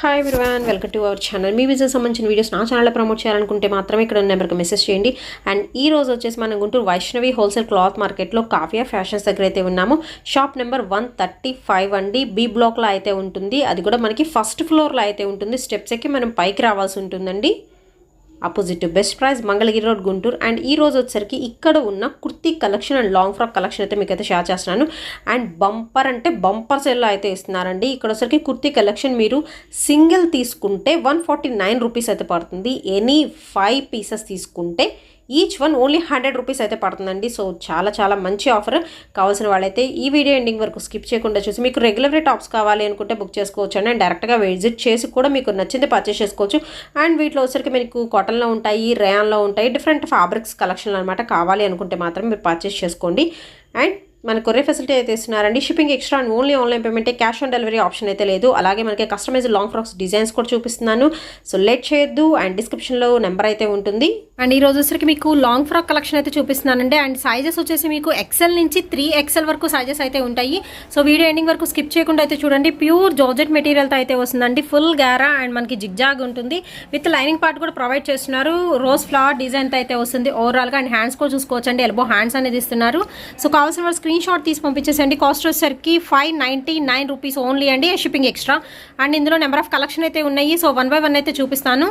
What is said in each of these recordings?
Hi everyone, welcome to our channel. Me business సంబంధించిన videos నా ఛానల్లో ప్రమోట్ చేయాలనుకుంటే మాత్రమే ఇక్కడ నెంబర్కి మెసేజ్ చేయండి. అండ్ ఈ రోజు వచ్చేసి మనం గుంటూరు వైష్ణవి హోల్సేల్ క్లాత్ మార్కెట్లో కావ్య ఫ్యాషన్స్ దగ్గర అయితే ఉన్నాము. షాప్ నెంబర్ 135 అండి. బి బ్లాక్లో అయితే ఉంటుంది. అది కూడా మనకి ఫస్ట్ ఫ్లోర్లో అయితే ఉంటుంది. స్టెప్స్ ఎక్కి మనం పైకి రావాల్సి ఉంటుందండి. Opposite best price, Mangalagiri road, Guntur. And ఈ రోజు వచ్చేసరికి ఇక్కడ ఉన్న kurti collection and long frock collection అయితే మీకైతే షేర్ చేస్తున్నాను. అండ్ బంపర్ అంటే బంపర్ సేల్లో అయితే ఇస్తున్నారండి. ఇక్కడ వచ్చేసరికి కుర్తీ కలెక్షన్ మీరు సింగిల్ తీసుకుంటే 149 రూపీస్ అయితే పడుతుంది. ఎనీ 5 పీసెస్ తీసుకుంటే ఈచ్ వన్ ఓన్లీ 100 రూపీస్ అయితే పడుతుందండి. సో చాలా మంచి ఆఫర్. కావాల్సిన వాళ్ళైతే ఈ వీడియో ఎండింగ్ వరకు స్కిప్ చేయకుండా చూసి మీకు రెగ్యులర్ టాప్స్ కావాలి అనుకుంటే బుక్ చేసుకోవచ్చు అండి. అండ్ డైరెక్ట్గా విజిట్ చేసి కూడా మీకు నచ్చింది పర్చేస్ చేసుకోవచ్చు. అండ్ వీటిలో వచ్చరికి మీకు కాటన్లో ఉంటాయి, రేయాన్లో ఉంటాయి, డిఫరెంట్ ఫ్యాబ్రిక్స్ కలెక్షన్ అనమాట. కావాలి అనుకుంటే మాత్రం మీరు పర్చేస్ చేసుకోండి. అండ్ మన కొరియర్ ఫెసిలిటీ అయితే ఇస్తున్నారండి. Shipping extra and only online పేమెంటే, క్యాష్ ఆన్ డెలివరీ ఆప్షన్ అయితే లేదు. అలాగే మనకి కస్టమైజ్ లాంగ్ ఫ్రాక్స్ డిజైన్స్ కూడా చూపిస్తున్నాను. సో లేట్ చేయొద్దు. అండ్ డిస్క్రిప్షన్లో నెంబర్ అయితే ఉంటుంది. అండ్ ఈ రోజు వచ్చరికి మీకు లాంగ్ ఫ్రాక్ కలెక్షన్ అయితే చూపిస్తున్నానండి. అండ్ సైజెస్ వచ్చేసి మీకు ఎక్సెల్ నుంచి 3XL వరకు సైజెస్ అయితే ఉంటాయి. సో వీడియో ఎండింగ్ వరకు స్కిప్ చేయకుండా అయితే చూడండి. ప్యూర్ జార్జెట్ మెటీరియల్తో అయితే వస్తుందండి. ఫుల్ గారా అండ్ మనకి జిగ్జాగ్ ఉంటుంది. విత్ లైనింగ్ పార్ట్ కూడా ప్రొవైడ్ చేస్తున్నారు. రోజ్ ఫ్లవర్ డిజైన్తో అయితే వస్తుంది ఓవరాల్గా. అండ్ హ్యాండ్స్ కూడా చూసుకోవచ్చు అండి. ఎల్బో హ్యాండ్స్ అనేది ఇస్తున్నారు. సో కావాల్సిన వాళ్ళు స్క్రీన్ షాట్ తీసి పంపించేసండి. కాస్ట్ వచ్చేసరికి 599 రూపీస్ ఓన్లీ అండి, షిప్పింగ్ ఎక్స్ట్రా. అండ్ ఇందులో నెంబర్ ఆఫ్ కలెక్షన్ అయితే ఉన్నాయి. సో 1 by 1 అయితే చూపిస్తాను.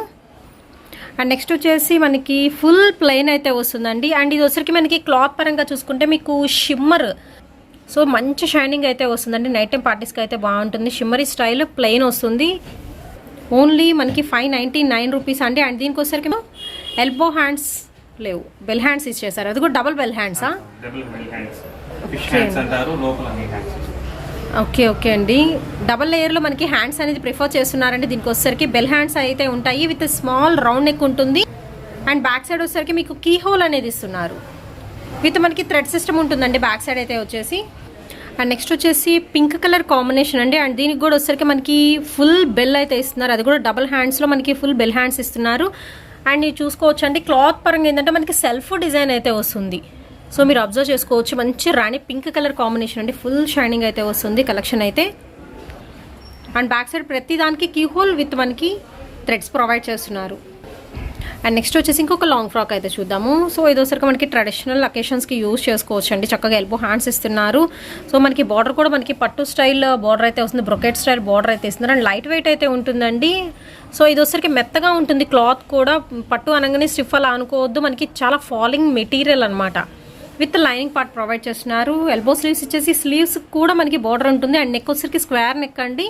అండ్ నెక్స్ట్ వచ్చేసి మనకి ఫుల్ ప్లెయిన్ అయితే వస్తుందండి. అండ్ ఇది వచ్చరికి మనకి క్లాత్ పరంగా చూసుకుంటే మీకు షిమ్మర్, సో మంచి షైనింగ్ అయితే వస్తుందండి. నైట్ టైం పార్టీస్కి అయితే బాగుంటుంది. షిమ్మరీ స్టైల్ ప్లెయిన్ వస్తుంది. ఓన్లీ మనకి 599 రూపీస్ అండి. అండ్ దీనికి వచ్చరికి ఎల్బో హ్యాండ్స్ లేవు, బెల్ హ్యాండ్స్ ఇచ్చేసారు. అది కూడా డబుల్ బెల్ హ్యాండ్సా? ఓకే అండి. డబల్ లేయర్లో మనకి హ్యాండ్స్ అనేది ప్రిఫర్ చేస్తున్నారండి. దీనికి వచ్చేసరికి బెల్ హ్యాండ్స్ అయితే ఉంటాయి. విత్ స్మాల్ రౌండ్ నెక్ ఉంటుంది. అండ్ బ్యాక్ సైడ్ వచ్చేసరికి మీకు కీ హోల్ అనేది ఇస్తున్నారు. విత్ మనకి థ్రెడ్ సిస్టమ్ ఉంటుందండి బ్యాక్ సైడ్ అయితే వచ్చేసి. అండ్ నెక్స్ట్ వచ్చేసి పింక్ కలర్ కాంబినేషన్ అండి. అండ్ దీనికి కూడా వచ్చేసరికి మనకి ఫుల్ బెల్ అయితే ఇస్తున్నారు. అది కూడా డబల్ హ్యాండ్స్లో మనకి ఫుల్ బెల్ హ్యాండ్స్ ఇస్తున్నారు. అండ్ ఇది చూసుకోవచ్చు అండి. క్లాత్ పరంగా ఏంటంటే మనకి సెల్ఫ్ డిజైన్ అయితే వస్తుంది. సో మీరు అబ్జర్వ్ చేసుకోవచ్చు. మంచి రాణి పింక్ కలర్ కాంబినేషన్ అండి. ఫుల్ షైనింగ్ అయితే వస్తుంది కలెక్షన్ అయితే. అండ్ బ్యాక్ సైడ్ ప్రతి దానికి కీ హోల్ విత్ మనకి థ్రెడ్స్ ప్రొవైడ్ చేస్తున్నారు. అండ్ నెక్స్ట్ వచ్చేసి ఇంకొక లాంగ్ ఫ్రాక్ అయితే చూద్దాము. సో ఇది వచ్చరికి మనకి ట్రెడిషనల్ అకేషన్స్కి యూజ్ చేసుకోవచ్చు అండి. చక్కగా ఎల్బో హ్యాండ్స్ ఇస్తున్నారు. సో మనకి బార్డర్ కూడా మనకి పట్టు స్టైల్ బార్డర్ అయితే వస్తుంది. బ్రొకెట్ స్టైల్ బార్డర్ అయితే ఇస్తున్నారు. అండ్ లైట్ వెయిట్ అయితే ఉంటుందండి. సో ఇది వచ్చరికి మెత్తగా ఉంటుంది. క్లాత్ కూడా పట్టు అనగానే స్టిఫ్ అలా అనుకోవద్దు. మనకి చాలా ఫాలింగ్ మెటీరియల్ అనమాట. విత్ లైనింగ్ పార్ట్ ప్రొవైడ్ చేస్తున్నారు. ఎల్బో స్లీవ్స్ ఇచ్చేసి స్లీవ్స్ కూడా మనకి బార్డర్ ఉంటుంది. అండ్ నెక్ వచ్చరికి స్క్వేర్ నెక్ అండి.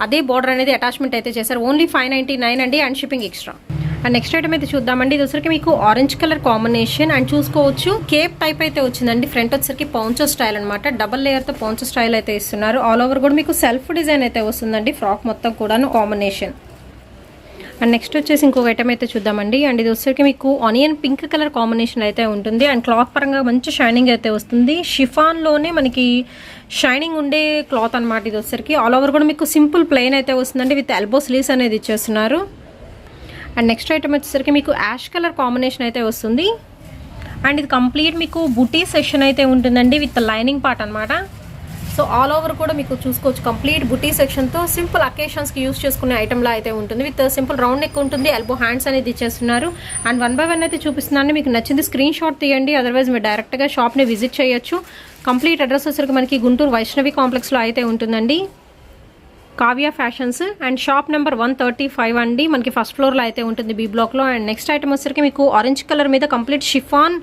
అదే బార్డర్ అనేది అటాచ్మెంట్ అయితే చేశారు. ఓన్లీ 599 అండి. And shipping extra. And next item అయితే చూద్దామండి. ఇది వచ్చరికి మీకు ఆరెంజ్ కలర్ కాంబినేషన్. అండ్ చూసుకోవచ్చు కేప్ టైప్ అయితే వచ్చిందండి. ఫ్రంట్ వచ్చరికి పౌంచో స్టైల్ అనమాట. డబల్ లేయర్తో పౌంచో స్టైల్ అయితే ఇస్తున్నారు. ఆల్ ఓవర్ కూడా మీకు సెల్ఫ్ డిజైన్ అయితే వస్తుందండి. ఫ్రాక్ మొత్తం కూడాను కాంబినేషన్. అండ్ నెక్స్ట్ వచ్చేసి ఇంకొక ఐటమ్ అయితే చూద్దామండి. అండ్ ఇది వచ్చరికి మీకు ఆనియన్ పింక్ కలర్ కాంబినేషన్ అయితే ఉంటుంది. అండ్ క్లాత్ పరంగా మంచి షైనింగ్ అయితే వస్తుంది. షిఫాన్లోనే మనకి షైనింగ్ ఉండే క్లాత్ అనమాట. ఇది వచ్చరికి ఆల్ ఓవర్ కూడా మీకు సింపుల్ ప్లెయిన్ అయితే వస్తుందండి. విత్ ఎల్బో స్లీవ్స్ అనేది ఇచ్చేస్తున్నారు. అండ్ నెక్స్ట్ ఐటమ్ వచ్చేసరికి మీకు యాష్ కలర్ కాంబినేషన్ అయితే వస్తుంది. అండ్ ఇది కంప్లీట్ మీకు బుటీ సెక్షన్ అయితే ఉంటుందండి. విత్ లైనింగ్ పార్ట్ అనమాట. సో ఆల్ ఓవర్ కూడా మీకు చూసుకోవచ్చు కంప్లీట్ బుటీ సెక్షన్తో సింపుల్ అకేషన్స్కి యూస్ చేసుకునే ఐటమ్లా అయితే ఉంటుంది. విత్ సింపుల్ రౌండ్ నెక్ ఉంటుంది. ఎల్బో హ్యాండ్స్ అనేది ఇచ్చేస్తున్నారు. అండ్ 1 by 1 అయితే చూపిస్తున్నాను. మీకు నచ్చింది స్క్రీన్ షాట్ తీయండి. అదర్వైజ్ మీరు డైరెక్ట్గా షాప్ని విజిట్ చేయొచ్చు. కంప్లీట్ అడ్రస్ వచ్చరికి మనకి గుంటూరు వైష్ణవి కాంప్లెక్స్లో అయితే ఉంటుందండి. Kavya fashions. And shop number 135 అండి. మనకి ఫస్ట్ ఫ్లోర్లో అయితే ఉంటుంది బి బ్లాక్లో. అండ్ నెక్స్ట్ ఐటమ్ వచ్చరికి మీకు ఆరెంజ్ కలర్ మీద complete chiffon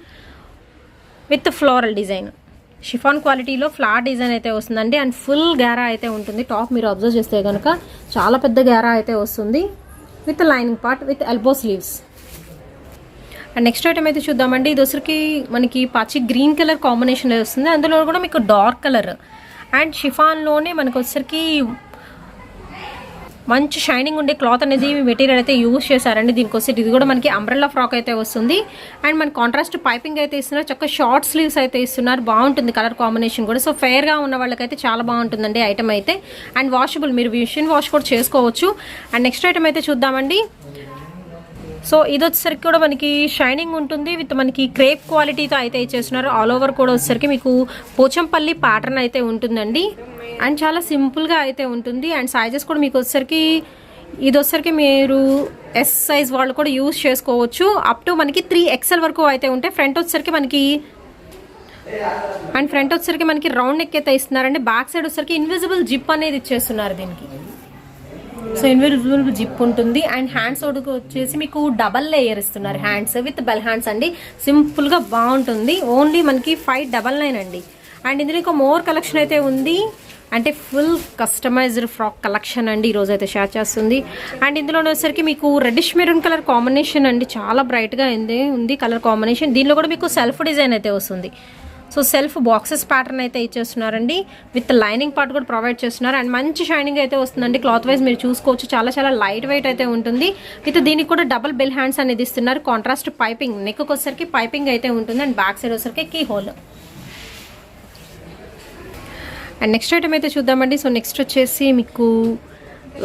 with floral design. Chiffon క్వాలిటీలో ఫ్లాట్ డిజైన్ అయితే వస్తుందండి. అండ్ ఫుల్ గ్యారా అయితే ఉంటుంది. టాప్ మీరు అబ్జర్వ్ చేస్తే కనుక చాలా పెద్ద గ్యారా అయితే వస్తుంది. With lining part with elbow sleeves. And next item అయితే చూద్దామండి. ఇది వచ్చరికి మనకి పచ్చి గ్రీన్ కలర్ కాంబినేషన్ వస్తుంది. అందులో కూడా మీకు డార్క్ కలర్. అండ్ షిఫాన్లోనే మనకు వచ్చరికి మంచి షైనింగ్ ఉండే క్లాత్ అనేది మెటీరియల్ అయితే యూజ్ చేశారండి. దీనికోసం ఇది కూడా మనకి అంబ్రెల్లా ఫ్రాక్ అయితే వస్తుంది. అండ్ మన కాంట్రాస్ట్ పైపింగ్ అయితే ఇస్తున్నారు. చక్కగా షార్ట్ స్లీవ్స్ అయితే ఇస్తున్నారు. బాగుంటుంది కలర్ కాంబినేషన్ కూడా. సో ఫెయిర్గా ఉన్న వాళ్ళకైతే చాలా బాగుంటుందండి ఐటమ్ అయితే. అండ్ వాషబుల్, మీరు మిషన్ వాష్ కూడా చేసుకోవచ్చు. అండ్ నెక్స్ట్ ఐటమ్ అయితే చూద్దామండి. సో ఇది వచ్చేసరికి కూడా మనకి షైనింగ్ ఉంటుంది. విత్ మనకి క్రేప్ క్వాలిటీతో అయితే ఇచ్చేస్తున్నారు. ఆల్ ఓవర్ కూడా వచ్చేసరికి మీకు పోచంపల్లి ప్యాటర్న్ అయితే ఉంటుందండి. అండ్ చాలా సింపుల్గా అయితే ఉంటుంది. అండ్ సైజెస్ కూడా మీకు వచ్చేసరికి ఇది వచ్చరికి మీరు ఎస్ సైజ్ వాళ్ళు కూడా యూజ్ చేసుకోవచ్చు. అప్ టు మనకి 3XL వరకు అయితే ఉంటాయి. ఫ్రంట్ వచ్చరికి మనకి రౌండ్ నెక్ అయితే ఇస్తున్నారండి. బ్యాక్ సైడ్ వచ్చరికి ఇన్విజిబుల్ జిప్ అనేది ఇచ్చేస్తున్నారు దీనికి. సో ఇన్విజిబుల్ జిప్ ఉంటుంది. అండ్ హ్యాండ్స్ వచ్చేసి మీకు డబల్ లేయర్ ఇస్తున్నారు. హ్యాండ్స్ విత్ బెల్ హ్యాండ్స్ అండి. సింపుల్గా బాగుంటుంది. ఓన్లీ మనకి 599 అండి. అండ్ ఇందులో ఇంకా మోర్ కలెక్షన్ అయితే ఉంది. అంటే ఫుల్ కస్టమైజ్డ్ ఫ్రాక్ కలెక్షన్ అండి ఈరోజు అయితే షేర్ చేస్తుంది. అండ్ ఇందులో వచ్చేసరికి మీకు రెడ్డిష్ మెరూన్ కలర్ కాంబినేషన్ అండి. చాలా బ్రైట్గా ఉంది కలర్ కాంబినేషన్. దీనిలో కూడా మీకు సెల్ఫ్ డిజైన్ అయితే వస్తుంది. సో సెల్ఫ్ బాక్సెస్ ప్యాటర్న్ అయితే ఇచ్చేస్తున్నారండి. విత్ లైనింగ్ పార్ట్ కూడా ప్రొవైడ్ చేస్తున్నారు. అండ్ మంచి షైనింగ్ అయితే వస్తుందండి. క్లాత్ వైజ్ మీరు చూసుకోవచ్చు. చాలా చాలా లైట్ వెయిట్ అయితే ఉంటుంది. విత్ దీనికి కూడా డబుల్ బెల్ హ్యాండ్స్ అనేది ఇస్తున్నారు. కాంట్రాస్ట్ పైపింగ్, నెక్ వచ్చేసరికి పైపింగ్ అయితే ఉంటుంది. అండ్ బ్యాక్ సైడ్ వచ్చేసరికి key hole. And next item అయితే చూద్దామండి. సో నెక్స్ట్ వచ్చేసి మీకు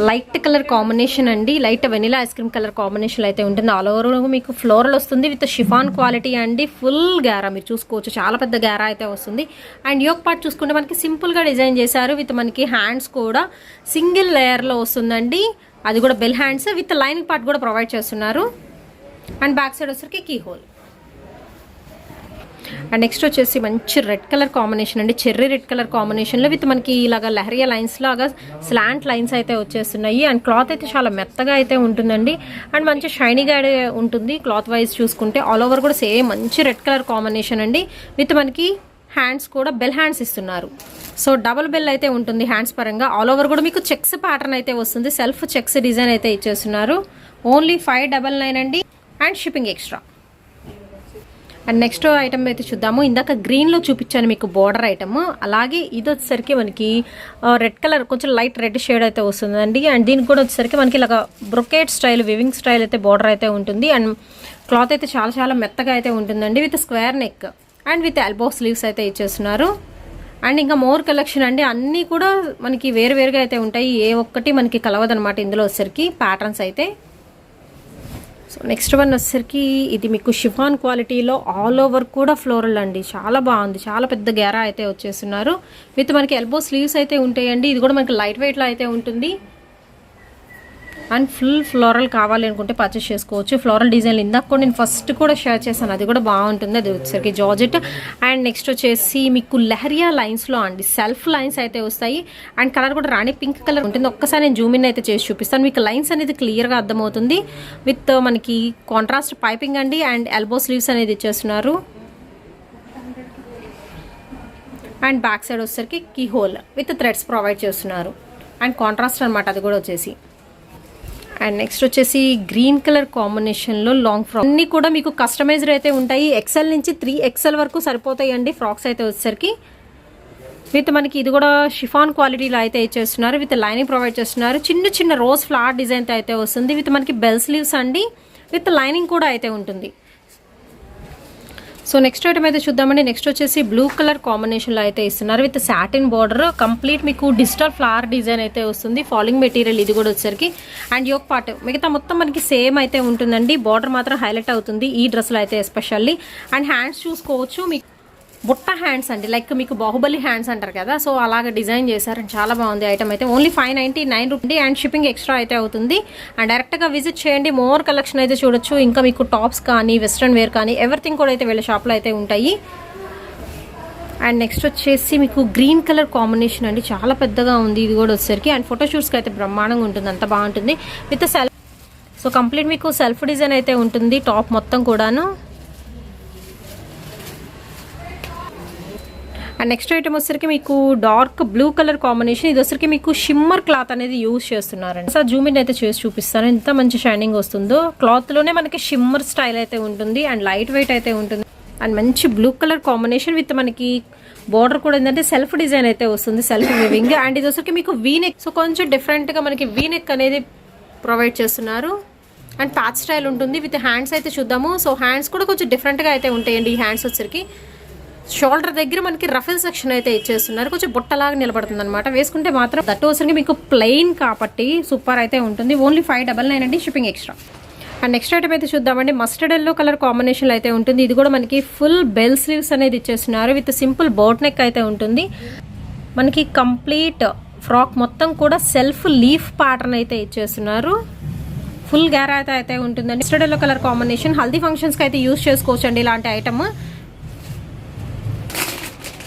లైట్ కలర్ కాంబినేషన్ అండి. Light vanilla ice cream colour combination అయితే ఉంటుంది. ఆల్ ఓవర్ మీకు ఫ్లోరల్ వస్తుంది విత్ షిఫాన్ క్వాలిటీ అండి. ఫుల్ గ్యారా మీరు చూసుకోవచ్చు. చాలా పెద్ద గ్యారా అయితే వస్తుంది. అండ్ యోక్ పార్ట్ చూసుకుంటే మనకి సింపుల్గా డిజైన్ చేశారు. విత్ మనకి హ్యాండ్స్ కూడా సింగిల్ లేయర్లో వస్తుందండి. అది కూడా bell hands with lining part కూడా ప్రొవైడ్ చేస్తున్నారు. అండ్ బ్యాక్ సైడ్ వచ్చేసరికి కీ హోల్. అండ్ నెక్స్ట్ వచ్చేసి మంచి రెడ్ కలర్ కాంబినేషన్ అండి. చెర్రీ రెడ్ కలర్ కాంబినేషన్లో విత్ మనకి ఇలాగా లహరియా లైన్స్ లాగా స్లాంట్ లైన్స్ అయితే వచ్చేస్తున్నాయి. అండ్ క్లాత్ అయితే చాలా మెత్తగా అయితే ఉంటుందండి. అండ్ మంచి షైనీగా ఉంటుంది క్లాత్ వైజ్ చూసుకుంటే. ఆల్ ఓవర్ కూడా సేమ్ మంచి రెడ్ కలర్ కాంబినేషన్ అండి. విత్ మనకి హ్యాండ్స్ కూడా బెల్ హ్యాండ్స్ ఇస్తున్నారు. సో డబుల్ బెల్ అయితే ఉంటుంది హ్యాండ్స్ పరంగా. ఆల్ ఓవర్ కూడా మీకు చెక్స్ ప్యాటర్న్ అయితే వస్తుంది. సెల్ఫ్ చెక్స్ డిజైన్ అయితే ఇచ్చేస్తున్నారు. ఓన్లీ 599 అండి. And shipping extra. And next item అయితే చూద్దాము. ఇందాక గ్రీన్లో చూపించాను మీకు బోర్డర్ ఐటమ్. అలాగే ఇది వచ్చేసరికి మనకి రెడ్ కలర్ కొంచెం లైట్ రెడ్ షేడ్ అయితే వస్తుందండి. అండ్ దీనికి కూడా వచ్చేసరికి మనకి ఇలాగ బ్రొకేట్ స్టైల్ వివింగ్ స్టైల్ అయితే బోర్డర్ అయితే ఉంటుంది. అండ్ క్లాత్ అయితే చాలా చాలా మెత్తగా అయితే ఉంటుందండి. With square neck and with elbow sleeves అయితే ఇచ్చేస్తున్నారు. అండ్ ఇంకా మోర్ కలెక్షన్ అండి. అన్నీ కూడా మనకి వేరువేరుగా అయితే ఉంటాయి. ఏ ఒక్కటి మనకి కలవదనమాట ఇందులో వచ్చేసరికి ప్యాటర్న్స్ అయితే. సో నెక్స్ట్ వన్ వచ్చేసరికి ఇది మీకు షిఫాన్ క్వాలిటీలో ఆల్ ఓవర్ కూడా ఫ్లోరల్ అండి. చాలా బాగుంది. చాలా పెద్ద గేరా అయితే వచ్చేస్తున్నారు. విత్ మనకి ఎల్బో స్లీవ్స్ అయితే ఉంటాయండి. ఇది కూడా మనకి లైట్ వెయిట్లో అయితే ఉంటుంది. అండ్ ఫుల్ ఫ్లోరల్ కావాలి అనుకుంటే పర్చేస్ చేసుకోవచ్చు. ఫ్లోరల్ డిజైన్ ఇందాక కూడా నేను ఫస్ట్ కూడా షేర్ చేశాను. అది కూడా బాగుంటుంది. అది వచ్చేసరికి జార్జెట్. అండ్ నెక్స్ట్ వచ్చేసి మీకు లహరియా లైన్స్లో అండి సెల్ఫ్ లైన్స్ అయితే వస్తాయి. అండ్ కలర్ కూడా రాణి పింక్ కలర్ ఉంటుంది. ఒక్కసారి నేను జూమ్ ఇన్ అయితే చేసి చూపిస్తాను. మీకు లైన్స్ అనేది క్లియర్గా అర్థమవుతుంది. విత్ మనకి కాంట్రాస్ట్ పైపింగ్ అండి. అండ్ ఎల్బో స్లీవ్స్ అనేది ఇచ్చేస్తున్నారు. అండ్ బ్యాక్ సైడ్ వచ్చేసరికి key hole with threads provide చేస్తున్నారు. అండ్ కాంట్రాస్ట్ అనమాట అది కూడా వచ్చేసి. అండ్ నెక్స్ట్ వచ్చేసి గ్రీన్ కలర్ కాంబినేషన్లో లాంగ్ ఫ్రాక్. అన్నీ కూడా మీకు కస్టమైజ్డ్ అయితే ఉంటాయి. XL నుంచి 3XL వరకు సరిపోతాయండి ఫ్రాక్స్ అయితే వచ్చేసరికి. విత్ మనకి ఇది కూడా షిఫాన్ క్వాలిటీలో అయితే ఇచ్చేస్తున్నారు. విత్ లైనింగ్ ప్రొవైడ్ చేస్తున్నారు. చిన్న చిన్న రోజ్ ఫ్లవర్ డిజైన్ అయితే వస్తుంది. విత్ మనకి బెల్ స్లీవ్స్ అండి. విత్ లైనింగ్ కూడా అయితే ఉంటుంది. సో నెక్స్ట్ ఐటమ్ అయితే చూద్దామండి. నెక్స్ట్ వచ్చేసి బ్లూ కలర్ కాంబినేషన్లో అయితే ఇస్తున్నారు. విత్ సాటిన్ బార్డర్ కంప్లీట్ మీకు డిజిటల్ ఫ్లవర్ డిజైన్ అయితే వస్తుంది. ఫాలింగ్ మెటీరియల్ ఇది కూడా వచ్చేసరికి. అండ్ యోక్ పార్ట్ మిగతా మొత్తం మనకి సేమ్ అయితే ఉంటుందండి. బార్డర్ మాత్రం హైలైట్ అవుతుంది ఈ డ్రెస్లో అయితే ఎస్పెషల్లీ. అండ్ హ్యాండ్స్ చూసుకోవచ్చు. మీకు బుట్ట హ్యాండ్స్ అండి. లైక్ మీకు బాహుబలి హ్యాండ్స్ అంటారు కదా. సో అలాగ డిజైన్ చేశారు. అండ్ చాలా బాగుంది ఐటమ్ అయితే. Only 599 rupee. And shipping extra అయితే అవుతుంది. అండ్ డైరెక్ట్గా విజిట్ చేయండి. మోర్ కలెక్షన్ అయితే చూడొచ్చు. ఇంకా మీకు టాప్స్ కానీ వెస్ట్రన్ వేర్ కానీ ఎవ్రీథింగ్ కూడా అయితే వీళ్ళ షాప్లో అయితే ఉంటాయి. అండ్ నెక్స్ట్ వచ్చేసి మీకు గ్రీన్ కలర్ కాంబినేషన్ అండి. చాలా పెద్దగా ఉంది ఇది కూడా వచ్చేసరికి. అండ్ ఫోటోషూట్స్కి అయితే బ్రహ్మాండంగా ఉంటుంది. అంత బాగుంటుంది. With self. సో కంప్లీట్ మీకు సెల్ఫ్ డిజైన్ అయితే ఉంటుంది టాప్ మొత్తం కూడాను. అండ్ నెక్స్ట్ ఐటమ్ వచ్చరికి మీకు డార్క్ బ్లూ కలర్ కాంబినేషన్. ఇది వచ్చరికి మీకు షిమ్మర్ క్లాత్ అనేది యూజ్ చేస్తున్నారండి. సో జూమ్ ఇన్ అయితే చేసి చూపిస్తాను ఎంత మంచి షైనింగ్ వస్తుందో. క్లాత్లోనే మనకి షిమ్మర్ స్టైల్ అయితే ఉంటుంది. అండ్ లైట్ వెయిట్ అయితే ఉంటుంది. అండ్ మంచి బ్లూ కలర్ కాంబినేషన్ విత్ మనకి బోర్డర్ కూడా ఏంటంటే సెల్ఫ్ డిజైన్ అయితే వస్తుంది. Self weaving. అండ్ ఇది వచ్చరికి మీకు వీనెక్. సో కొంచెం డిఫరెంట్గా మనకి వీనెక్ అనేది ప్రొవైడ్ చేస్తున్నారు. అండ్ ప్యాచ్ స్టైల్ ఉంటుంది. విత్ హ్యాండ్స్ అయితే చూద్దాము. సో హ్యాండ్స్ కూడా కొంచెం డిఫరెంట్గా అయితే ఉంటాయండి. ఈ హ్యాండ్స్ వచ్చరికి షోల్డర్ దగ్గర మనకి రఫెల్ సెక్షన్ అయితే ఇచ్చేస్తున్నారు. కొంచెం బుట్టలాగా నిలబడుతుంది అనమాట. వేసుకుంటే మాత్రం దట్టు వచ్చరికి మీకు ప్లెయిన్ కాబట్టి సూపర్ అయితే ఉంటుంది. ఓన్లీ 599 అండి. Shipping extra. And next item అయితే చూద్దామండి. మస్టర్డ్ ఎల్లో కలర్ కాంబినేషన్లో అయితే ఉంటుంది. ఇది కూడా మనకి ఫుల్ బెల్ స్లీవ్స్ అనేది ఇచ్చేస్తున్నారు. విత్ సింపుల్ బోట్ నెక్ అయితే ఉంటుంది. మనకి కంప్లీట్ ఫ్రాక్ మొత్తం కూడా సెల్ఫ్ లీఫ్ ప్యాటర్న్ అయితే ఇచ్చేస్తున్నారు. ఫుల్ గ్యారా అయితే ఉంటుందండి. Mustard yellow colour combination. Haldi ఫంక్షన్స్కి అయితే యూస్ చేసుకోవచ్చు అండి ఇలాంటి ఐటమ్.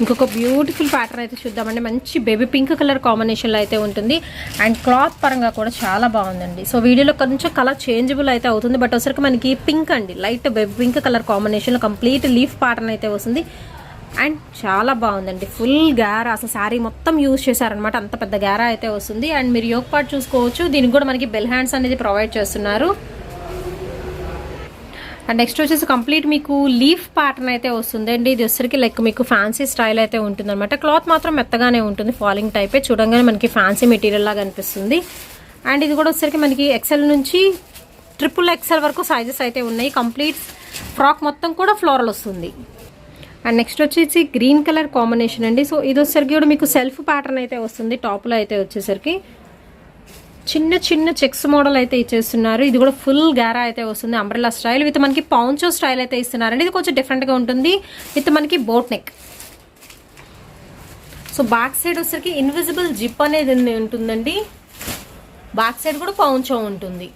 ఇంకొక బ్యూటిఫుల్ ప్యాటర్న్ అయితే చూద్దామండి. మంచి బేబీ పింక్ కలర్ కాంబినేషన్లో అయితే ఉంటుంది. అండ్ క్లాత్ పరంగా కూడా చాలా బాగుందండి. సో వీడియోలో కొంచెం కలర్ చేంజబుల్ అయితే అవుతుంది. బట్ ఒకసారికి మనకి పింక్ అండి, లైట్ బేబీ పింక్ కలర్ కాంబినేషన్లో కంప్లీట్ లీఫ్ ప్యాటర్న్ అయితే వస్తుంది. అండ్ చాలా బాగుందండి. ఫుల్ గ్యారా, అసలు శారీ మొత్తం యూజ్ చేశారనమాట. అంత పెద్ద గ్యారా అయితే వస్తుంది. అండ్ మీరు యోక్ పార్ట్ చూసుకోవచ్చు. దీనికి కూడా మనకి బెల్ హ్యాండ్స్ అనేది ప్రొవైడ్ చేస్తున్నారు. అండ్ నెక్స్ట్ వచ్చేసి కంప్లీట్ మీకు లీఫ్ ప్యాటర్న్ అయితే వస్తుంది అండి. ఇది వచ్చరికి లైక్ మీకు ఫ్యాన్సీ స్టైల్ అయితే ఉంటుంది అనమాట. క్లాత్ మాత్రం మెత్తగానే ఉంటుంది, ఫాలింగ్ టైపే. చూడంగానే మనకి ఫ్యాన్సీ మెటీరియల్ లాగా అనిపిస్తుంది. అండ్ ఇది కూడా వచ్చరికి మనకి ఎక్సెల్ నుంచి XXL వరకు సైజెస్ అయితే ఉన్నాయి. కంప్లీట్ ఫ్రాక్ మొత్తం కూడా ఫ్లోరల్ వస్తుంది. అండ్ నెక్స్ట్ వచ్చేసి గ్రీన్ కలర్ కాంబినేషన్ అండి. సో ఇది వచ్చేసరికి కూడా మీకు సెల్ఫ్ ప్యాటర్న్ అయితే వస్తుంది. టాప్లో అయితే వచ్చేసరికి చిన్న చిన్న చెక్స్ మోడల్ అయితే ఇచ్చేస్తున్నారు. ఇది కూడా ఫుల్ గ్యారా అయితే వస్తుంది. అంబ్రెల్లా స్టైల్ విత్ మనకి పౌంచో స్టైల్ అయితే ఇస్తున్నారండి. ఇది కొంచెం డిఫరెంట్గా ఉంటుంది విత్ మనకి boat neck. So back side వచ్చేసరికి ఇన్విజిబుల్ జిప్ అనేది ఉంటుందండి. బ్యాక్ సైడ్ కూడా పౌంచో ఉంటుంది.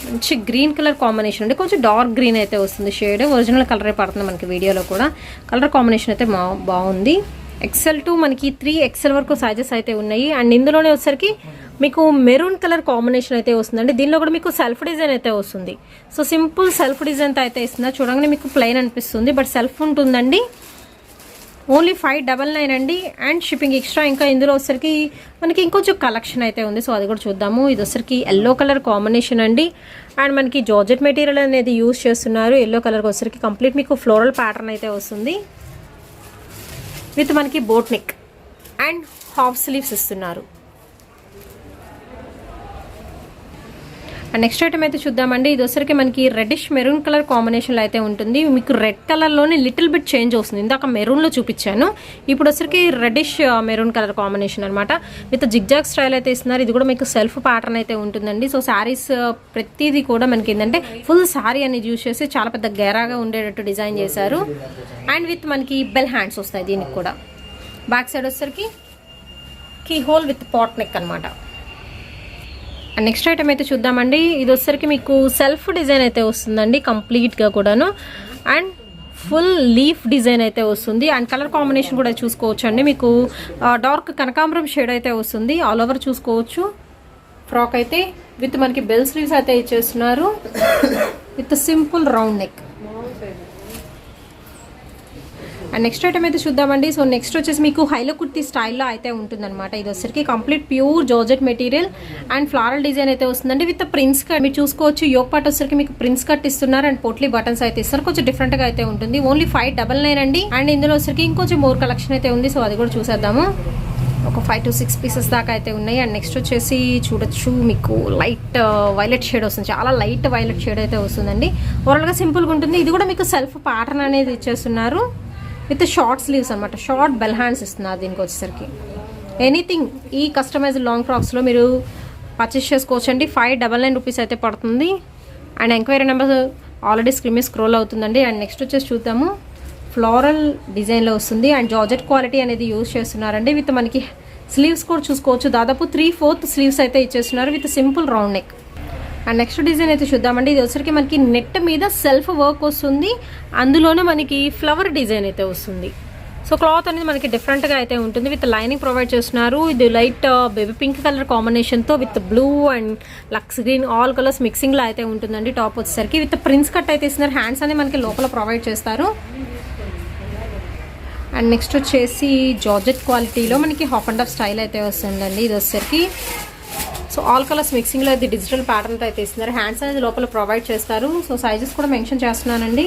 మంచి గ్రీన్ కలర్ కాంబినేషన్ అండి. కొంచెం డార్క్ గ్రీన్ అయితే వస్తుంది షేడ్. ఒరిజినల్ కలరే పడుతుంది మనకి వీడియోలో కూడా. కలర్ కాంబినేషన్ అయితే బాగుంది. XL to మనకి 3XL వరకు సైజెస్ అయితే ఉన్నాయి. అండ్ ఇందులోనే వచ్చేసరికి మీకు మెరూన్ కలర్ కాంబినేషన్ అయితే వస్తుందండి. దీనిలో కూడా మీకు సెల్ఫ్ డిజైన్ అయితే వస్తుంది. సో సింపుల్ సెల్ఫ్ డిజైన్ అయితే ఇస్తుంది. చూడంగానే మీకు ప్లెయిన్ అనిపిస్తుంది, బట్ సెల్ఫ్ ఉంటుందండి. ఓన్లీ 599 అండి. And shipping extra. ఇంకా ఇందులో వచ్చరికి మనకి ఇంకొంచెం కలెక్షన్ అయితే ఉంది. సో అది కూడా చూద్దాము. ఇది వచ్చరికి ఎల్లో కలర్ కాంబినేషన్ అండి. అండ్ మనకి జార్జెట్ మెటీరియల్ అనేది యూజ్ చేస్తున్నారు. ఎల్లో కలర్ వచ్చరికి కంప్లీట్ మీకు ఫ్లోరల్ ప్యాటర్న్ అయితే వస్తుంది విత్ మనకి boat neck and half sleeves ఇస్తున్నారు. అండ్ నెక్స్ట్ ఐటమ్ అయితే చూద్దామండి. ఇది వచ్చరికి మనకి రెడ్డిష్ మెరూన్ కలర్ కాంబినేషన్లో అయితే ఉంటుంది. మీకు రెడ్ కలర్లోనే లిటిల్ బిట్ చేంజ్ వస్తుంది. ఇందాక మెరూన్లో చూపించాను, ఇప్పుడు వచ్చరికి రెడ్డిష్ మెరూన్ కలర్ కాంబినేషన్ అనమాట. విత్ జిగ్జాగ్ స్టైల్ అయితే ఇస్తున్నారు. ఇది కూడా మీకు సెల్ఫ్ ప్యాటర్న్ అయితే ఉంటుందండి. సో శారీస్ ప్రతిదీ కూడా మనకి ఏంటంటే ఫుల్ శారీ అనేది యూజ్ చేసి చాలా పెద్ద గెరాగా ఉండేటట్టు డిజైన్ చేశారు. అండ్ విత్ మనకి బెల్ హ్యాండ్స్ వస్తాయి దీనికి కూడా. బ్యాక్ సైడ్ వచ్చరికి key hole with boat neck అనమాట. అండ్ నెక్స్ట్ ఐటమ్ అయితే చూద్దామండి. ఇది వచ్చరికి మీకు సెల్ఫ్ డిజైన్ అయితే వస్తుందండి కంప్లీట్గా కూడాను. అండ్ ఫుల్ లీఫ్ డిజైన్ అయితే వస్తుంది. అండ్ కలర్ కాంబినేషన్ కూడా చూసుకోవచ్చు అండి. మీకు డార్క్ కనకాంబరం షేడ్ అయితే వస్తుంది. ఆల్ ఓవర్ చూసుకోవచ్చు. ఫ్రాక్ అయితే విత్ మనకి బెల్ స్లీవ్స్ అయితే ఇచ్చేస్తున్నారు with simple round neck. And next item అయితే చూద్దామండి. సో నెక్స్ట్ వచ్చేసి మీకు హైలో కుర్తీ స్టైల్లో అయితే ఉంటుందన్నమాట. ఇది వచ్చరికి complete pure georgette material and floral design అయితే వస్తుందండి విత్ ప్రిన్స్ కట్. మీరు చూసుకోవచ్చు యోక్ పార్ట్ వచ్చరికి మీకు ప్రిన్స్ కట్ ఇస్తున్నారు అండ్ పోట్లీ బటన్స్ అయితే ఇస్తారు. కొంచెం డిఫరెంట్గా అయితే ఉంటుంది. ఓన్లీ 599 అండి. అండ్ ఇందులో వచ్చరికి ఇంకొంచెం మోర్ కలెక్షన్ అయితే ఉంది. సో అది కూడా చూసేద్దాము. ఒక 5 to 6 పీసెస్ దాకా అయితే ఉన్నాయి. అండ్ నెక్స్ట్ వచ్చేసి చూడొచ్చు మీకు లైట్ వైలెట్ షేడ్ వస్తుంది. చాలా లైట్ వైలెట్ షేడ్ అయితే వస్తుందండి. ఓవరాల్గా సింపుల్గా ఉంటుంది. ఇది కూడా మీకు సెల్ఫ్ ప్యాటర్న్ అనేది ఇచ్చేస్తున్నారు విత్ షార్ట్ స్లీవ్స్ అనమాట. షార్ట్ బెల్ హ్యాండ్స్ ఇస్తున్నారు దీనికి వచ్చేసరికి. ఎనీథింగ్ ఈ కస్టమైజ్డ్ లాంగ్ ఫ్రాక్స్లో మీరు పర్చేస్ చేసుకోవచ్చు అండి. 599 రూపీస్ అయితే పడుతుంది. And enquiry number already screen మీద స్క్రోల్ అవుతుందండి. అండ్ నెక్స్ట్ వచ్చేసి చూద్దాము. ఫ్లోరల్ డిజైన్లో వస్తుంది అండ్ జార్జెట్ క్వాలిటీ అనేది యూజ్ చేస్తున్నారండి. విత్ మనకి స్లీవ్స్ కూడా చూసుకోవచ్చు. దాదాపు 3/4 స్లీవ్స్ అయితే ఇచ్చేస్తున్నారు with simple round neck. And next design అయితే చూద్దామండి. ఇది వచ్చరికి మనకి నెట్ మీద సెల్ఫ్ వర్క్ వస్తుంది. అందులోనే మనకి ఫ్లవర్ డిజైన్ అయితే వస్తుంది. సో క్లాత్ అనేది మనకి డిఫరెంట్గా అయితే ఉంటుంది. విత్ లైనింగ్ ప్రొవైడ్ చేస్తున్నారు. ఇది లైట్ బేబీ పింక్ కలర్ కాంబినేషన్తో with blue and lux green all colours మిక్సింగ్లో అయితే ఉంటుందండి. టాప్ వచ్చేసరికి విత్ ప్రిన్స్ కట్ అయితే ఇస్తున్నారు. హ్యాండ్స్ అనేది మనకి లోపల ప్రొవైడ్ చేస్తారు. అండ్ నెక్స్ట్ వచ్చేసి జార్జెట్ క్వాలిటీలో మనకి హాఫ్ అండ్ హాఫ్ స్టైల్ అయితే వస్తుందండి. ఇది వచ్చేసరికి సో ఆల్ కలర్స్ మిక్సింగ్లో ఇది డిజిటల్ ప్యాటర్న్తో అయితే ఇస్తున్నారు. హ్యాండ్స్ అనేది లోపల ప్రొవైడ్ చేస్తారు. సో సైజెస్ కూడా మెన్షన్ చేస్తున్నానండి.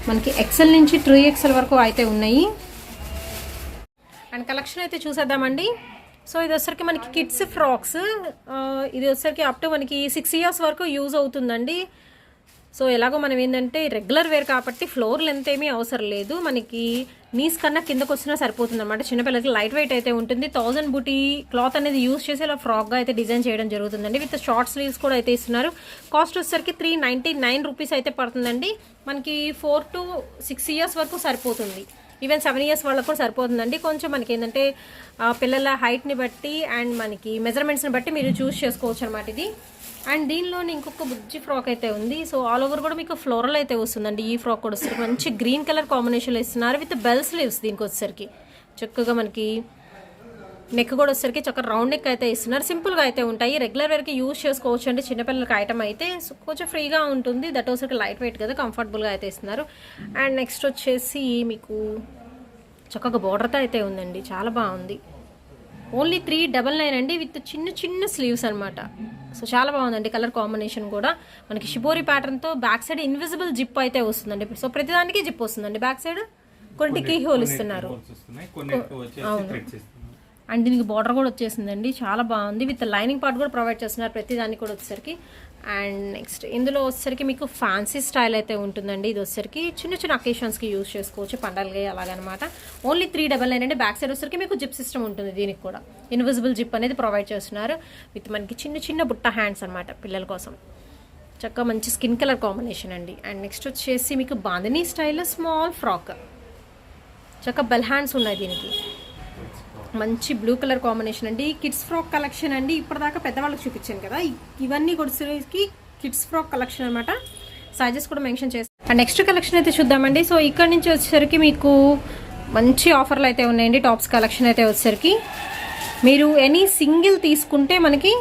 మనకి XL నుంచి 3XL వరకు అయితే ఉన్నాయి. అండ్ కలెక్షన్ అయితే చూసేద్దామండి. సో ఇది వచ్చరికి మనకి కిడ్స్ ఫ్రాక్స్. ఇది వచ్చరికి అప్ టు మనకి 6 years వరకు యూజ్ అవుతుందండి. సో ఎలాగో మనం ఏంటంటే రెగ్యులర్ వేర్ కాబట్టి ఫ్లోర్ లెంత్ ఏమీ అవసరం లేదు. మనకి నీస్ కన్నా కిందకు వచ్చినా సరిపోతుంది అనమాట. చిన్నపిల్లలకి లైట్ వెయిట్ అయితే ఉంటుంది. 1000 బూటీ క్లాత్ అనేది యూజ్ చేసి ఇలా ఫ్రాక్గా అయితే డిజైన్ చేయడం జరుగుతుందండి. విత్ షార్ట్ స్లీవ్స్ కూడా అయితే ఇస్తున్నారు. కాస్ట్ వచ్చేసరికి 399 రూపీస్ అయితే పడుతుందండి. మనకి 4 to 6 years వరకు సరిపోతుంది. ఈవెన్ 7 years వాళ్ళకు కూడా సరిపోతుందండి. కొంచెం మనకి ఏంటంటే పిల్లల హైట్ని బట్టి అండ్ మనకి మెజర్మెంట్స్ని బట్టి మీరు చూస్ చేసుకోవచ్చు అనమాట ఇది. అండ్ దీనిలోని ఇంకొక బుజ్జి ఫ్రాక్ అయితే ఉంది. సో ఆల్ ఓవర్ కూడా మీకు ఫ్లోరల్ అయితే వస్తుందండి. ఈ ఫ్రాక్ కూడా వస్తుంది మంచి గ్రీన్ కలర్ కాంబినేషన్లో ఇస్తున్నారు విత్ బెల్ స్లీవ్స్. దీనికి వచ్చేసరికి చక్కగా మనకి నెక్ కూడా వచ్చేసరికి చక్కగా రౌండ్ నెక్ అయితే ఇస్తున్నారు. సింపుల్గా అయితే ఉంటాయి, రెగ్యులర్ వేర్కి యూజ్ చేసుకోవచ్చు అండి. చిన్నపిల్లలకి ఐటమ్ అయితే కొంచెం ఫ్రీగా ఉంటుంది, దట్ వచ్చేసరికి లైట్ వెయిట్ కదా, కంఫర్టబుల్గా అయితే ఇస్తున్నారు. అండ్ నెక్స్ట్ వచ్చేసి మీకు చక్కగా బోర్డర్తో అయితే ఉందండి, చాలా బాగుంది. ఓన్లీ 399 అండి విత్ చిన్న చిన్న స్లీవ్స్ అనమాట. సో చాలా బాగుందండి కలర్ కాంబినేషన్ కూడా. మనకి షిబోరి ప్యాటర్న్తో బ్యాక్ సైడ్ ఇన్విజిబుల్ జిప్ అయితే వస్తుందండి. సో ప్రతిదానికి జిప్ వస్తుందండి బ్యాక్ సైడ్. కొన్నిటికి హోల్ ఇస్తున్నారు. అవును, అండ్ దీనికి బార్డర్ కూడా వచ్చేసిందండి, చాలా బాగుంది. విత్ లైనింగ్ పార్ట్ కూడా ప్రొవైడ్ చేస్తున్నారు ప్రతిదానికి కూడా వచ్చేసరికి. అండ్ నెక్స్ట్ ఇందులో వచ్చేసరికి మీకు ఫ్యాన్సీ స్టైల్ అయితే ఉంటుందండి. ఇది వచ్చేసరికి చిన్న చిన్న అకేషన్స్కి యూజ్ చేసుకోవచ్చు, పండగలకి అలాగనమాట. ఓన్లీ 399 అండి. బ్యాక్ సైడ్ వచ్చేసరికి మీకు జిప్ సిస్టమ్ ఉంటుంది, దీనికి కూడా ఇన్విజిబుల్ జిప్ అనేది ప్రొవైడ్ చేస్తున్నారు. విత్ మనకి చిన్న చిన్న బుట్ట హ్యాండ్స్ అనమాట పిల్లల కోసం. చక్కగా మంచి స్కిన్ కలర్ కాంబినేషన్ అండి. అండ్ నెక్స్ట్ వచ్చేసి మీకు బాందినీ స్టైల్లో స్మాల్ ఫ్రాక్, చక్కగా బెల్ హ్యాండ్స్ ఉన్నాయి దీనికి. మంచి బ్లూ కలర్ కాంబినేషన్ అండి. కిడ్స్ ఫ్రాక్ కలెక్షన్ అండి. ఇప్పటిదాకా పెద్దవాళ్ళకి చూపించాను కదా, ఇవన్నీ కొడుసరికి కిడ్స్ ఫ్రాక్ కలెక్షన్ అనమాట. సైజెస్ కూడా మెన్షన్ చేస్తాను. అండ్ నెక్స్ట్ కలెక్షన్ అయితే చూద్దామండి. సో ఇక్కడ నుంచి వచ్చేసరికి మీకు మంచి ఆఫర్లు అయితే ఉన్నాయండి. టాప్స్ కలెక్షన్ అయితే వచ్చేసరికి మీరు ఎనీ సింగిల్ తీసుకుంటే మనకి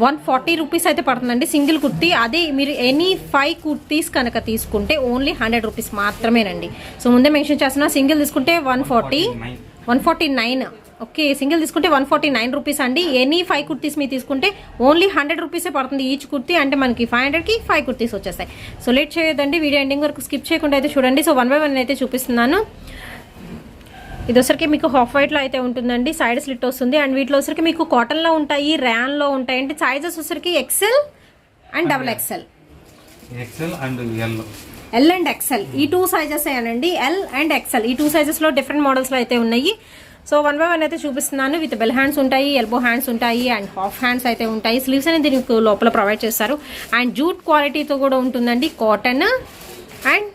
140 రూపీస్ అయితే పడుతుందండి సింగిల్ కుర్తీ. అదే మీరు ఎనీ 5 కుర్తీస్ కనుక తీసుకుంటే ఓన్లీ 100 రూపీస్ మాత్రమేనండి. సో ముందే మెన్షన్ చేస్తున్నా, సింగిల్ తీసుకుంటే 149. ఓకే, సింగిల్ తీసుకుంటే 149 రూపీస్ అండి. ఎనీ 5 కుర్తీస్ మీరు తీసుకుంటే ఓన్లీ 100 రూపీసే పడుతుంది ఈచ్ కుర్తీ. అంటే మనకి 500కి 5 కుర్తీస్ వచ్చేస్తాయి. సో లేట్ చేయొద్దండి, వీడియో ఎండింగ్ వరకు స్కిప్ చేయకుండా అయితే చూడండి. సో 1 by 1 అయితే చూపిస్తున్నాను. ఇది వచ్చరికి మీకు హాఫ్ వైట్లో అయితే ఉంటుందండి, సైడ్ స్లిట్ వస్తుంది. అండ్ వీటిలో వచ్చరికి మీకు కాటన్లో ఉంటాయి, ర్యాన్లో ఉంటాయి. అంటే సైజెస్ వచ్చరికి XL and XXL, L and XL ఈ 2 సైజెస్ అయ్యానండి. ఎల్ అండ్ XL ఈ 2 సైజెస్లో డిఫరెంట్ మోడల్స్లో అయితే ఉన్నాయి. సో 1 by 1 అయితే చూపిస్తున్నాను. విత్ బెల్ హ్యాండ్స్ ఉంటాయి, ఎల్బో హ్యాండ్స్ ఉంటాయి అండ్ హాఫ్ హ్యాండ్స్ అయితే ఉంటాయి. స్లీవ్స్ అనేది దీనికి లోపల ప్రొవైడ్ చేస్తారు. అండ్ జూట్ క్వాలిటీతో కూడా ఉంటుందండి, కాటన్ అండ్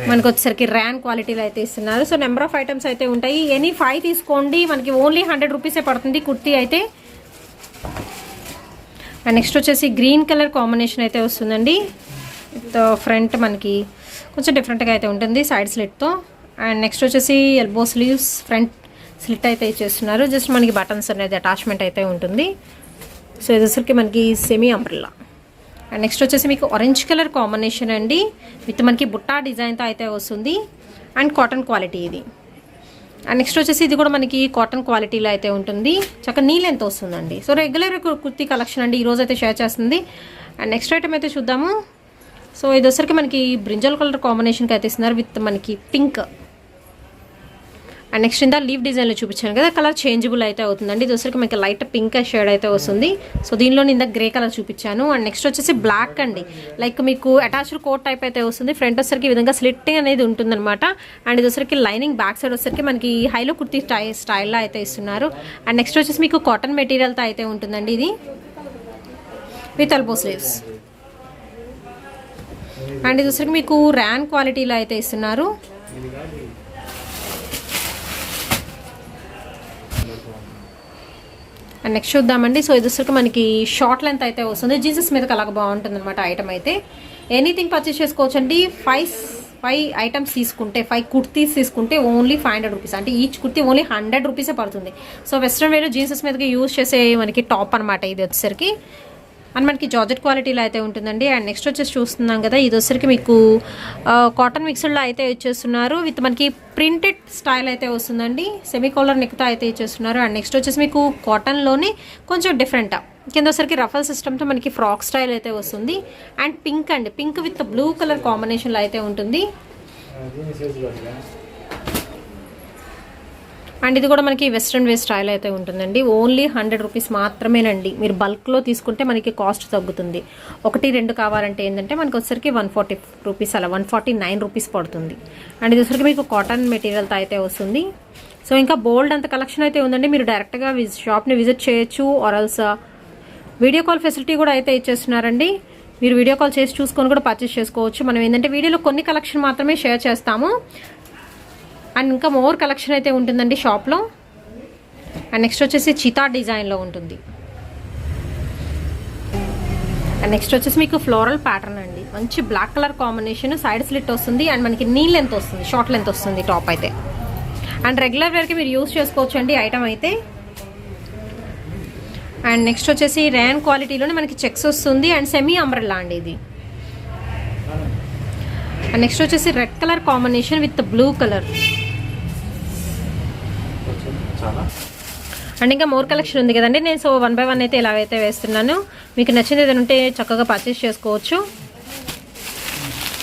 మనకు వచ్చేసరికి ర్యాన్ క్వాలిటీలో అయితే ఇస్తున్నారు. సో నెంబర్ ఆఫ్ ఐటమ్స్ అయితే ఉంటాయి. ఎనీ 5 తీసుకోండి, మనకి ఓన్లీ 100 రూపీసే పడుతుంది కుర్తీ అయితే. అండ్ నెక్స్ట్ వచ్చేసి గ్రీన్ కలర్ కాంబినేషన్ అయితే వస్తుందండి. ఫ్రంట్ మనకి కొంచెం డిఫరెంట్గా అయితే ఉంటుంది సైడ్ స్లిట్తో. అండ్ నెక్స్ట్ వచ్చేసి ఎల్బో స్లీవ్స్, ఫ్రంట్ స్లిట్ అయితే ఇచ్చేస్తున్నారు. జస్ట్ మనకి బటన్స్ అనేది అటాచ్మెంట్ అయితే ఉంటుంది. సో ఇది వచ్చరికి మనకి సెమీ అంబ్రెల్లా. అండ్ నెక్స్ట్ వచ్చేసి మీకు ఆరెంజ్ కలర్ కాంబినేషన్ అండి, విత్ మనకి బుట్టా డిజైన్తో అయితే వస్తుంది. అండ్ కాటన్ క్వాలిటీ ఇది. అండ్ నెక్స్ట్ వచ్చేసి ఇది కూడా మనకి కాటన్ క్వాలిటీలో అయితే ఉంటుంది, చక్కగా నీ లెంత్ వస్తుందండి. సో రెగ్యులర్ కుర్తీ కలెక్షన్ అండి ఈరోజు అయితే షేర్ చేస్తుంది. అండ్ నెక్స్ట్ ఐటమ్ అయితే చూద్దాము. సో ఇది వచ్చరికి మనకి బ్రింజల్ కలర్ కాంబినేషన్కి అయితే ఇస్తున్నారు విత్ మనకి పింక్. అండ్ నెక్స్ట్ ఇందా లీవ్ డిజైన్లో చూపించాను కదా, కలర్ చేంజబుల్ అయితే అవుతుందండి. ఇది వచ్చరికి మనకి లైట్ పింక్ షేడ్ అయితే వస్తుంది. సో దీనిలో ఇందా గ్రే కలర్ చూపించాను. అండ్ నెక్స్ట్ వచ్చేసి బ్లాక్ అండి, లైక్ మీకు అటాచ్డ్ కోట్ టైప్ అయితే వస్తుంది. ఫ్రంట్ వచ్చరికి ఈ విధంగా స్లిట్టింగ్ అనేది ఉంటుందన్నమాట. అండ్ ఇది వచ్చరికి లైనింగ్ బ్యాక్ సైడ్ వచ్చరికి మనకి హైలో కుర్తీ స్టైల్లో అయితే ఇస్తున్నారు. అండ్ నెక్స్ట్ వచ్చేసి మీకు కాటన్ మెటీరియల్తో అయితే ఉంటుందండి ఇది, విత్ ఎల్బో స్లీవ్స్. అండ్ ఇది వచ్చరికి మీకు ర్యాన్ క్వాలిటీలో అయితే ఇస్తున్నారు. అండ్ నెక్స్ట్ చూద్దామండి. సో ఇది వచ్చరికి మనకి షార్ట్ లెంత్ అయితే వస్తుంది, జీన్సెస్ మీదకి అలాగ బాగుంటుంది అనమాట ఐటమ్ అయితే. ఎనీథింగ్ పర్చేస్ చేసుకోవచ్చు అండి. 5 ఐటమ్స్ తీసుకుంటే, 5 కుర్తీస్ తీసుకుంటే ఓన్లీ 500 రూపీస్. అంటే ఈచ్ కుర్తీ ఓన్లీ 100 రూపీసే పడుతుంది. సో వెస్ట్రన్ వేర్ జీన్సెస్ మీదకి యూజ్ చేసే మనకి టాప్ అనమాట ఇది వచ్చేసరికి. అండ్ మనకి జార్జెట్ క్వాలిటీలో అయితే ఉంటుందండి. అండ్ నెక్స్ట్ వచ్చేసి చూస్తున్నాం కదా, ఇది వచ్చరికి మీకు కాటన్ మిక్స్డ్లో అయితే ఇచ్చేస్తున్నారు. విత్ మనకి ప్రింటెడ్ స్టైల్ అయితే వస్తుందండి, సెమీ కాలర్ నెక్తో అయితే ఇచ్చేస్తున్నారు. అండ్ నెక్స్ట్ వచ్చేసి మీకు కాటన్లోనే కొంచెం డిఫరెంట్ కింద వచ్చరికి రఫల్ సిస్టమ్తో మనకి ఫ్రాక్ స్టైల్ అయితే వస్తుంది. అండ్ పింక్ అండి, పింక్ విత్ బ్లూ కలర్ కాంబినేషన్లో అయితే ఉంటుంది. అండ్ ఇది కూడా మనకి వెస్ట్రన్ వేర్ స్టైల్ అయితే ఉంటుందండి. ఓన్లీ 100 రూపీస్ మాత్రమేనండి. మీరు బల్క్లో తీసుకుంటే మనకి కాస్ట్ తగ్గుతుంది. 1, 2 కావాలంటే ఏంటంటే మనకి వచ్చరికి 140 రూపీస్, అలా 149 రూపీస్ పడుతుంది. అండ్ ఇది వచ్చరికి మీకు కాటన్ మెటీరియల్తో అయితే వస్తుంది. సో ఇంకా బోల్డ్ అంత కలెక్షన్ అయితే ఉందండి. మీరు డైరెక్ట్గా షాప్ని విజిట్ చేయొచ్చు, ఆర్ఎల్స్ వీడియో కాల్ ఫెసిలిటీ కూడా అయితే ఇచ్చేస్తున్నారండి. మీరు వీడియో కాల్ చేసి చూసుకొని కూడా పర్చేస్ చేసుకోవచ్చు. మనం ఏంటంటే వీడియోలో కొన్ని కలెక్షన్ మాత్రమే షేర్ చేస్తాము. అండ్ ఇంకా మోర్ కలెక్షన్ అయితే ఉంటుందండి షాప్లో. అండ్ నెక్స్ట్ వచ్చేసి చితా డిజైన్లో ఉంటుంది. అండ్ నెక్స్ట్ వచ్చేసి మీకు ఫ్లోరల్ ప్యాటర్న్ అండి, మంచి black colour combination, side slit వస్తుంది అండ్ మనకి నీ లెంత్ వస్తుంది, షార్ట్ లెంత్ వస్తుంది టాప్ అయితే. అండ్ రెగ్యులర్ వేర్కి మీరు యూజ్ చేసుకోవచ్చు అండి ఐటమ్ అయితే. అండ్ నెక్స్ట్ వచ్చేసి రేన్ క్వాలిటీలోనే మనకి చెక్స్ వస్తుంది అండ్ సెమీ అంబ్రెల్లా అండి ఇది. అండ్ నెక్స్ట్ వచ్చేసి red colour combination with blue colour. And ఇంకా మోర్ కలెక్షన్ ఉంది కదండి, నేను సో 1 by 1 అయితే ఇలాగైతే వేస్తున్నాను. మీకు నచ్చింది ఏదైనా ఉంటే చక్కగా పర్చేస్ చేసుకోవచ్చు.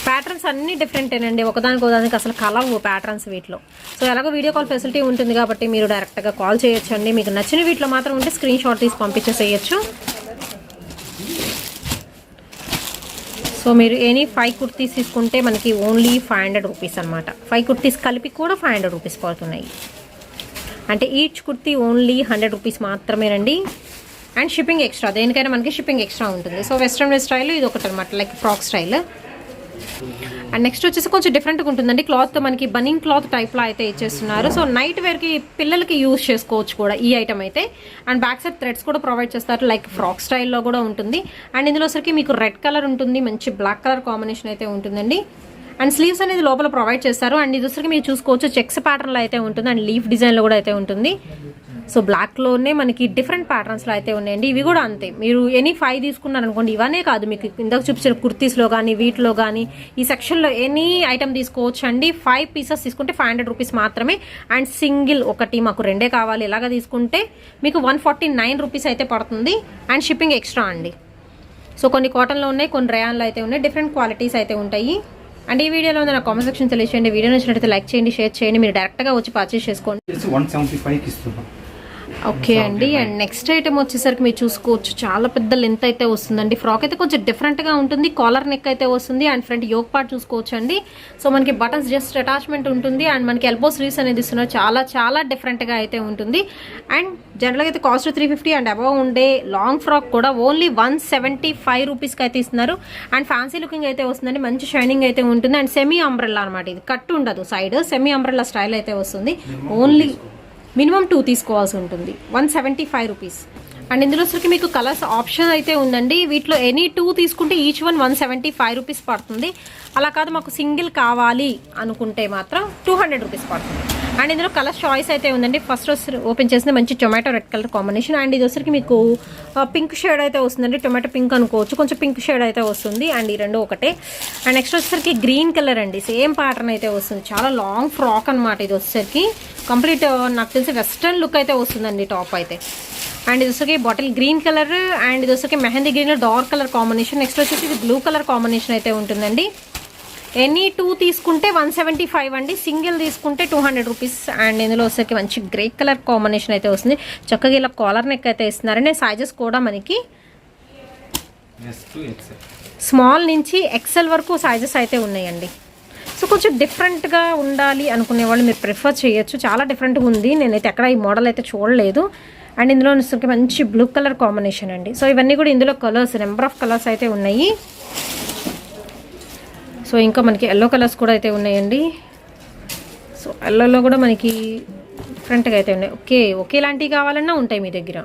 ప్యాటర్న్స్ అన్నీ డిఫరెంటేనండి, ఒకదానికి అసలు కలవు ప్యాటర్న్స్ వీటిలో. సో ఎలాగో వీడియో కాల్ ఫెసిలిటీ ఉంటుంది కాబట్టి మీరు డైరెక్ట్గా కాల్ చేయొచ్చండి. మీకు నచ్చిన వీటిలో మాత్రం ఉంటే స్క్రీన్ షాట్ తీసి పంపించేసేయచ్చు. సో మీరు ఎనీ 5 కుర్తీస్ తీసుకుంటే మనకి ఓన్లీ 500 రూపీస్ అనమాట. 5 కుర్తీస్ కలిపి కూడా 500 రూపీస్ పడుతున్నాయి. అంటే ఈచ్ కుర్తీ ఓన్లీ 100 రూపీస్ మాత్రమేనండి. అండ్ షిప్పింగ్ ఎక్స్ట్రా, దేనికైనా మనకి షిప్పింగ్ ఎక్స్ట్రా ఉంటుంది. సో వెస్ట్రన్ వేర్ స్టైల్ ఇది ఒకటి అనమాట, like frock style. And next వచ్చేసి కొంచెం డిఫరెంట్గా ఉంటుందండి, క్లాత్ మనకి బనింగ్ క్లాత్ టైప్లో అయితే ఇచ్చేస్తున్నారు. సో నైట్ వేర్కి పిల్లలకి యూజ్ చేసుకోవచ్చు కూడా ఈ ఐటమ్ అయితే. అండ్ బ్యాక్ సైడ్ థ్రెడ్స్ కూడా ప్రొవైడ్ చేస్తారు, లైక్ ఫ్రాక్ స్టైల్లో కూడా ఉంటుంది. అండ్ ఇందులో సరికి మీకు రెడ్ కలర్ ఉంటుంది, మంచి బ్లాక్ కలర్ కాంబినేషన్ అయితే ఉంటుందండి. అండ్ స్లీవ్స్ అనేది లోపల ప్రొవైడ్ చేస్తారు. అండ్ ఇది వచ్చరికి మీరు చూసుకోవచ్చు చెక్స్ ప్యాటర్న్లో అయితే ఉంటుంది అండ్ లీఫ్ డిజైన్లో కూడా అయితే ఉంటుంది. సో బ్లాక్లోనే మనకి డిఫరెంట్ ప్యాటర్న్స్లో అయితే ఉన్నాయండి. ఇవి కూడా అంతే, మీరు ఎనీ 5 తీసుకున్నారనుకోండి, ఇవన్నీ కాదు మీకు ఇందాక చూపించిన కుర్తీస్లో కానీ వీటిలో కానీ ఈ సెక్షన్లో ఎనీ ఐటమ్ తీసుకోవచ్చు అండి. 5 పీసెస్ తీసుకుంటే 500 రూపీస్ మాత్రమే. అండ్ సింగిల్ ఒకటి మాకు 2 కావాలి ఇలాగా తీసుకుంటే మీకు 149 రూపీస్ అయితే పడుతుంది. అండ్ షిప్పింగ్ ఎక్స్ట్రా అండి. సో కొన్ని కాటన్లో ఉన్నాయి, కొన్ని రేయాన్లో అయితే ఉన్నాయి, డిఫరెంట్ క్వాలిటీస్ అయితే ఉంటాయి. అండ్ ఈ వీడియోలో ఉంది నా కామెంట్ సెక్షన్ తెలియచేయండి. వీడియో నచ్చినట్లయితే లైక్ చేయండి, షేర్ చేయండి. మీరు డైరెక్ట్గా వచ్చి పర్చేస్ చేసుకోండి. 175కి ఇస్తున్నాం. ఓకే అండి. అండ్ నెక్స్ట్ ఐటమ్ వచ్చేసరికి మీరు చూసుకోవచ్చు చాలా పెద్ద లెంత్ అయితే వస్తుందండి. ఫ్రాక్ అయితే కొంచెం డిఫరెంట్గా ఉంటుంది, కాలర్ నెక్ అయితే వస్తుంది అండ్ ఫ్రంట్ యోక్ పార్ట్ చూసుకోవచ్చు అండి. సో మనకి బటన్స్ జస్ట్ అటాచ్మెంట్ ఉంటుంది అండ్ మనకి ఎల్బో స్లీవ్స్ అనేది ఇస్తున్నారు. చాలా చాలా డిఫరెంట్గా అయితే ఉంటుంది. అండ్ జనరల్గా అయితే కాస్ట్ 350 అండ్ అబవ్ ఉండే లాంగ్ ఫ్రాక్ కూడా ఓన్లీ 175 రూపీస్కి అయితే ఇస్తున్నారు. అండ్ ఫ్యాన్సీ లుకింగ్ అయితే వస్తుందండి, మంచి షైనింగ్ అయితే ఉంటుంది. అండ్ సెమీ అంబ్రెల్లా అనమాట, ఇది కట్ ఉండదు, సైడ్ సెమీ అంబ్రెల్లా స్టైల్ అయితే వస్తుంది. ఓన్లీ మినిమం 2 తీసుకోవాల్సి ఉంటుంది, 175 రూపీస్. అండ్ ఇందులో సరికి మీకు కలర్స్ ఆప్షన్ అయితే ఉందండి. వీటిలో ఎనీ 2 తీసుకుంటే ఈచ్ వన్ 175 రూపీస్ పడుతుంది. అలా కాదు మాకు సింగిల్ కావాలి అనుకుంటే మాత్రం 200 రూపీస్ పడుతుంది. అండ్ ఇందులో కలర్ చాయిస్ అయితే ఉందండి. ఫస్ట్ ఓపెన్ చేసింది మంచి tomato red colour combination. And ఇది వచ్చరికి మీకు పింక్ షేడ్ అయితే వస్తుందండి, టొమాటో పింక్ అనుకోవచ్చు, కొంచెం పింక్ షేడ్ అయితే వస్తుంది. అండ్ ఈ రెండు ఒకటే. అండ్ నెక్స్ట్ వచ్చేసరికి గ్రీన్ కలర్ అండి, సేమ్ ప్యాటర్న్ అయితే వస్తుంది. చాలా లాంగ్ ఫ్రాక్ అనమాట ఇది వచ్చేసరికి. కంప్లీట్ నాకు తెలిసి వెస్ట్రన్ లుక్ అయితే వస్తుందండి టాప్ అయితే. అండ్ ఇది వచ్చేసరికి బాటిల్ గ్రీన్ కలర్ అండ్ ఇది వచ్చేసరికి మెహందీ గ్రీన్లో డార్క్ కలర్ కాంబినేషన్. నెక్స్ట్ వచ్చేసి ఇది బ్లూ కలర్ కాంబినేషన్ అయితే ఉంటుందండి. ఎనీ 2 తీసుకుంటే 175 అండి, సింగిల్ తీసుకుంటే 200 రూపీస్. అండ్ ఇందులో వచ్చేసరికి మంచి గ్రే కలర్ కాంబినేషన్ అయితే వస్తుంది. చక్కగా ఇలా కాలర్ నెక్ అయితే ఇస్తున్నారండి. సైజెస్ కూడా మనకి స్మాల్ నుంచి ఎక్సెల్ వరకు సైజెస్ అయితే ఉన్నాయండి. సో కొంచెం డిఫరెంట్గా ఉండాలి అనుకునే వాళ్ళు మీరు ప్రిఫర్ చేయొచ్చు. చాలా డిఫరెంట్గా ఉంది, నేనైతే ఎక్కడ ఈ మోడల్ అయితే చూడలేదు. అండ్ ఇందులో మంచి బ్లూ కలర్ కాంబినేషన్ అండి. సో ఇవన్నీ కూడా ఇందులో కలర్స్, నెంబర్ ఆఫ్ కలర్స్ అయితే ఉన్నాయి. సో ఇంకా మనకి ఎల్లో కలర్స్ కూడా అయితే ఉన్నాయండి. సో ఎల్లోలో కూడా మనకి డిఫరెంట్గా అయితే ఉన్నాయి. ఒకేలాంటివి కావాలన్నా ఉంటాయి మీ దగ్గర.